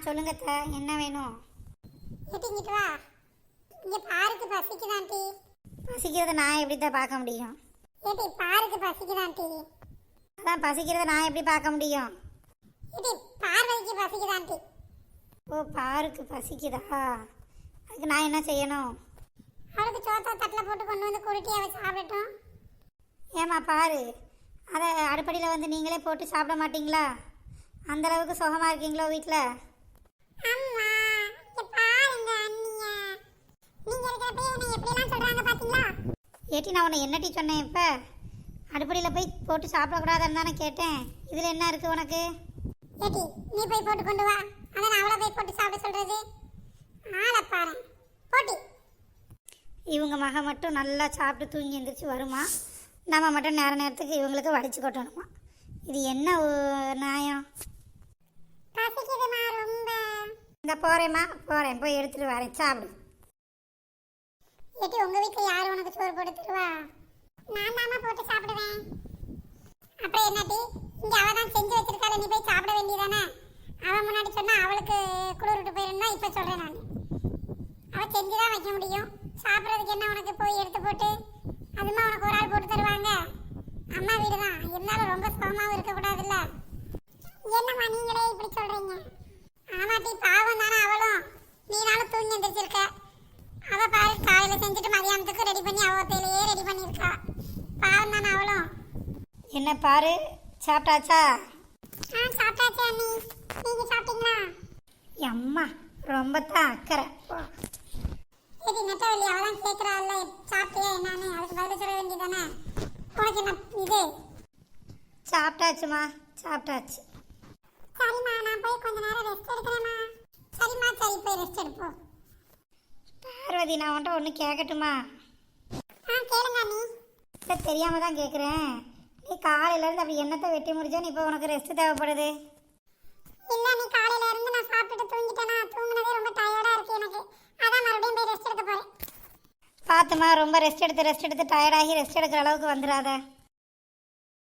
சொல்லுங்க என்ன வேணும்? இங்கிட்டு வா. இங்க பாருக்கு பசிக்குதான்டி. பசிக்கிறத நான் எப்படி பார்க்க முடியும்? ஏடி பாருக்கு பசிக்குதான்டி. அதான் பசிக்கிறத நான் எப்படி பார்க்க முடியும்? ஏடி பார்வதிக்கு பசிக்குதான்டி. ஓ பாருக்கு பசிக்குதா? அதுக்கு நான் என்ன செய்யணும்? அவளுக்கு சோத்தா தட்டில் போட்டு கொண்டு வந்து குருட்டி அவ சாப்பிடட்டும். ஏமா பாரு, அதை அடுப்படியில் வந்து நீங்களே போட்டு சாப்பிட மாட்டீங்களா? அந்தளவுக்கு சுகமாக இருக்கீங்களோ வீட்டில்? அம்மா இங்க பாருங்க அண்ணியா, நீங்க இருக்கிறப்ப என்ன எப்படிலாம் சொல்றாங்க பாத்தீங்களா? ஏட்டி நான் உன்னை என்னட்டி சொன்னேன்? இப்போ அடுப்படியில் போய் போட்டு சாப்பிடக்கூடாதுன்னு தானே கேட்டேன். இதில் என்ன இருக்குது உனக்கு? ஏடி நீ போய் போட்டு கொண்டு வா. அதான் நான் அவளை போய் போட்டு சாப்பிட சொல்றது. ஆளை பாரு போட்டி. இவங்க மக மட்டும் நல்லா சாப்பிட்டு தூங்கி எந்திரிச்சு வருமா, நம்ம மட்டும் நேரத்துக்கு இவங்களுக்கு வடிச்சு கொட்டணுமா? இது என்ன நியாயம்? பசிக்குதுமா ரொம்ப. இந்த போகிறேம்மா, போகிறேன், போய் எடுத்துகிட்டு வரேன், சாப்பிடு. ஏடி உங்க வீட்டில் யார் உனக்கு சோறு போட்டு தருவா? நான் தாமா போட்டு சாப்பிடுவேன். அப்புறம் என்னடி, இங்கே அவள் தான் செஞ்சு வச்சிருக்காள், நீ போய் சாப்பிட வேண்டியதானே? அவன் முன்னாடி சொன்னால் அவளுக்கு குளிர் விட்டு போயிருந்தா இப்போ சொல்கிறேன் நான். அவள் செஞ்சு தான் வைக்க முடியும். சாப்பிட்றதுக்கு என்ன உனக்கு போய் எடுத்து போட்டு அதுமா உனக்கு ஒரு ஆள் போட்டு தருவாங்க? அம்மா வீடு தான் இருந்தாலும் ரொம்ப சுகமாகவும் இருக்கக்கூடாதுல்ல. என்னம்மா நீங்களே இப்படி சொல்கிறீங்க? ஆமாட்டி பாவம் தானே அவளும். நீனாலும் தூங்கி எந்திரிச்சிருக்க. அவள் பாரு காலையில் செஞ்சுட்டு மதியானத்துக்கு ரெடி பண்ணி அவள் தேலையே ரெடி பண்ணியிருக்கா. பாவம் தானே அவளும். என்ன பாரு, சாப்பிட்டாச்சா? சாப்பிட்டாச்சு அண்ணி. நீங்கள் சாப்பிட்டீங்களா? அம்மா ரொம்ப தான் அக்கறை. சரி நெட்டவள்ளி அவதான் கேட்குறாள்ல சாப்பிட்டியா என்னன்னு, அதுக்கு பதில் சொல்ல வேண்டியதானே? உனக்கு என்ன இது? சாப்பிட்டாச்சுமா, சாப்பிட்டாச்சு. சரிம்மா நான் போய் கொஞ்ச நேரம் ரெஸ்ட் எடுக்கிறேம்மா. சரிம்மா சரி போய் ரெஸ்ட் எடுப்போம். பார்வதி நான் உன்ட்ட ஒன்று கேட்கட்டுமா? கேளுங்க நீ. சரி தெரியாமல் தான் கேட்குறேன். நீ காலையிலேருந்து அப்படி எண்ணத்தை வெட்டி முடிச்சோன்னு இப்போ உனக்கு ரெஸ்ட் தேவைப்படுது. இல்லை நீ காலையில இருந்து நான் சாப்பிட்டுட்டு தூங்கிட்டேனா, தூங்கினதே ரொம்ப டயர்டாக இருக்கு எனக்கு. அதான் மறுபடியும் போய் ரெஸ்ட் எடுக்க போகிறேன். பார்த்துமா, ரொம்ப ரெஸ்ட் எடுத்து டயர்டாகி ரெஸ்ட் எடுக்கிற அளவுக்கு வந்துடாத.